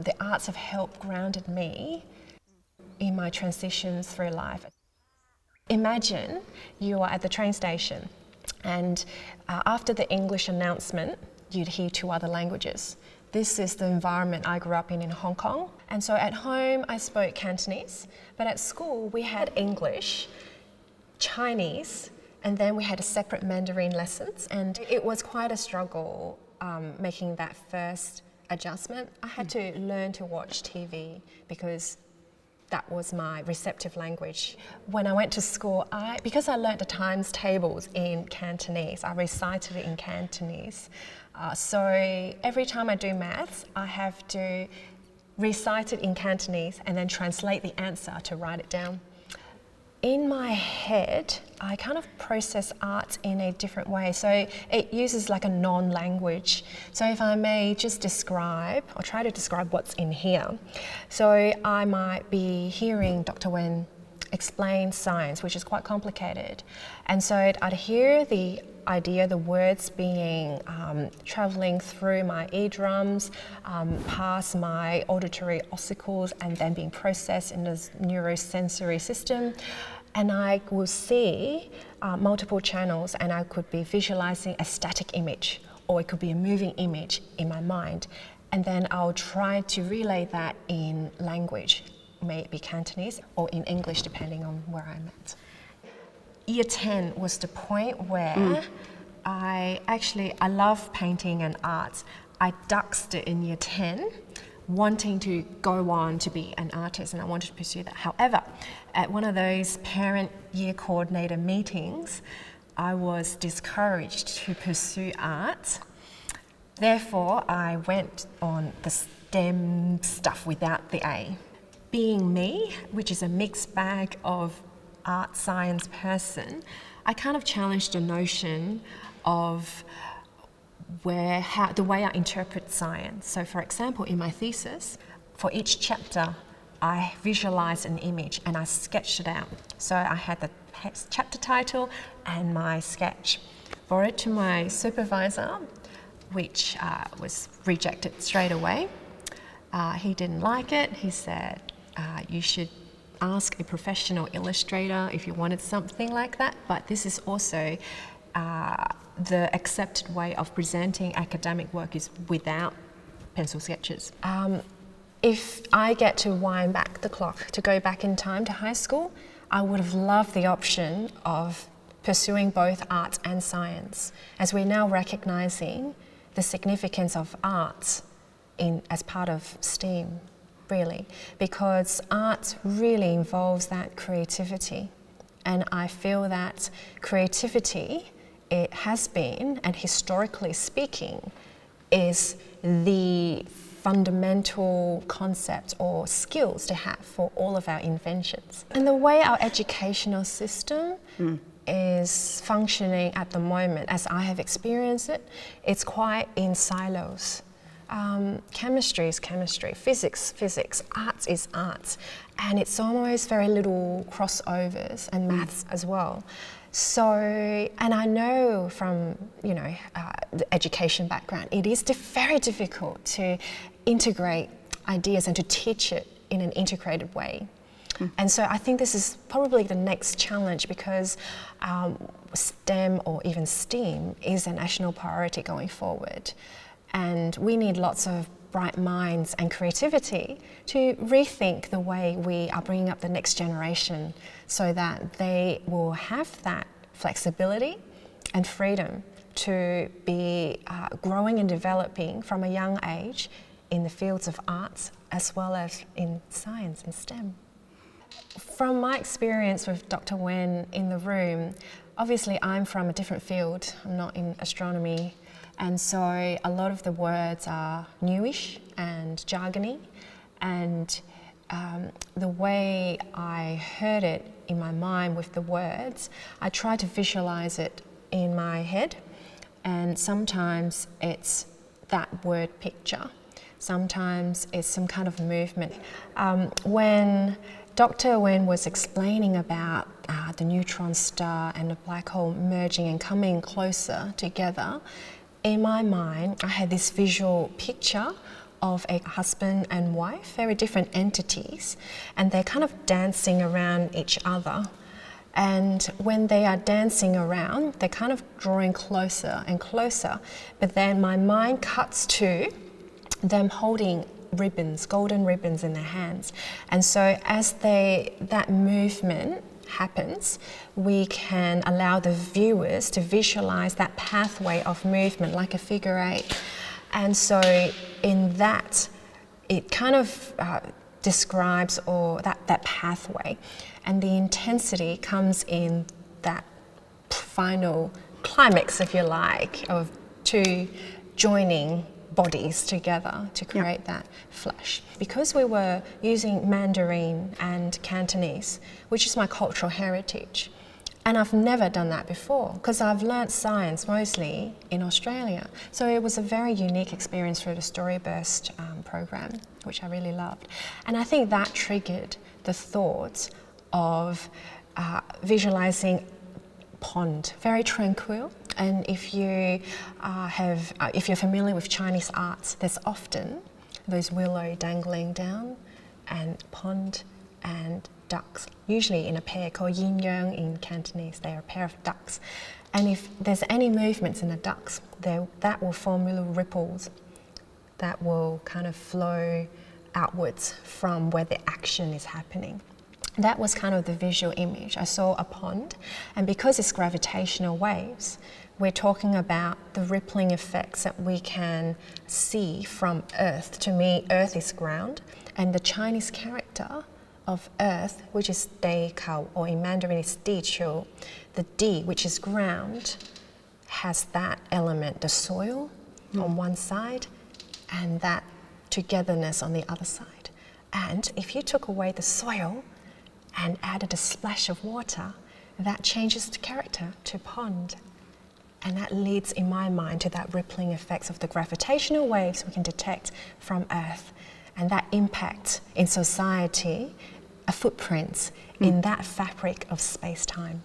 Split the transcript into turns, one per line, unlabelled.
the arts have helped grounded me in my transitions through life. Imagine you are at the train station and after the English announcement, you'd hear 2 other languages. This is the environment I grew up in Hong Kong. And so at home, I spoke Cantonese, but at school, we had English, Chinese, and then we had a separate Mandarin lessons. And it was quite a struggle making that first adjustment. I had to learn to watch TV because that was my receptive language. When I went to school, because I learnt the times tables in Cantonese, I recited it in Cantonese. So every time I do maths, I have to recite it in Cantonese and then translate the answer to write it down. In my head, I kind of process art in a different way. So it uses like a non-language. So if I may just describe, or try to describe what's in here. So I might be hearing Dr. Wen explain science, which is quite complicated. And so I'd hear the idea, the words being traveling through my eardrums, past my auditory ossicles, and then being processed in this neurosensory system. And I will see multiple channels, and I could be visualizing a static image, or it could be a moving image in my mind. And then I'll try to relay that in language, may it be Cantonese or in English, depending on where I'm at. Year 10 was the point where I love painting and art. I duxed it in year 10, wanting to go on to be an artist, and I wanted to pursue that. However, at one of those parent year coordinator meetings, I was discouraged to pursue art. Therefore, I went on the STEM stuff without the A. Being me, which is a mixed bag of art science person, I kind of challenged the notion of the way I interpret science. So for example, in my thesis, for each chapter, I visualized an image and I sketched it out. So I had the chapter title and my sketch. Brought it to my supervisor, which was rejected straight away. He didn't like it. He said, you should ask a professional illustrator if you wanted something like that, but this is also the accepted way of presenting academic work is without pencil sketches. If I get to wind back the clock to go back in time to high school, I would have loved the option of pursuing both art and science, as we're now recognizing the significance of art as part of STEAM, really, because art really involves that creativity. And I feel that creativity, it has been, and historically speaking, is the fundamental concept or skills to have for all of our inventions. And the way our educational system is functioning at the moment, as I have experienced it, it's quite in silos. Chemistry is chemistry, physics, arts is arts, and it's almost very little crossovers, and maths as well. So, and I know from, the education background, it is very difficult to integrate ideas and to teach it in an integrated way. And so I think this is probably the next challenge, because STEM or even STEAM is a national priority going forward. And we need lots of bright minds and creativity to rethink the way we are bringing up the next generation, so that they will have that flexibility and freedom to be growing and developing from a young age in the fields of arts as well as in science and STEM. From my experience with Dr. Wen in the room, obviously I'm from a different field. I'm not in astronomy. And so a lot of the words are newish and jargony, and the way I heard it in my mind with the words, I try to visualize it in my head, and sometimes it's that word picture, sometimes it's some kind of movement. When Dr. Wen was explaining about the neutron star and the black hole merging and coming closer together, in my mind, I had this visual picture of a husband and wife, very different entities, and they're kind of dancing around each other. And when they are dancing around, they're kind of drawing closer and closer. But then my mind cuts to them holding ribbons, golden ribbons in their hands. And so as that movement happens, we can allow the viewers to visualize that pathway of movement like a figure eight. And so in that, it kind of describes that pathway, and the intensity comes in that final climax, if you like, of two joining bodies together to create that flash. Because we were using Mandarin and Cantonese, which is my cultural heritage, and I've never done that before because I've learnt science mostly in Australia. So it was a very unique experience through the StoryBursts program, which I really loved. And I think that triggered the thought of visualizing pond, very tranquil. And if you're familiar with Chinese arts, there's often those willow dangling down, and pond and ducks, usually in a pair called yin yang in Cantonese. They are a pair of ducks. And if there's any movements in the ducks, that will form little ripples that will kind of flow outwards from where the action is happening. That was kind of the visual image. I saw a pond, and because it's gravitational waves, we're talking about the rippling effects that we can see from Earth. To me, Earth is ground, and the Chinese character of Earth, which is Dei Kao, or in Mandarin is Di Qiu, the Di, which is ground, has that element, the soil on one side, and that togetherness on the other side. And if you took away the soil and added a splash of water, that changes the character to pond. And that leads, in my mind, to that rippling effects of the gravitational waves we can detect from Earth, and that impact in society, a footprint in that fabric of space-time.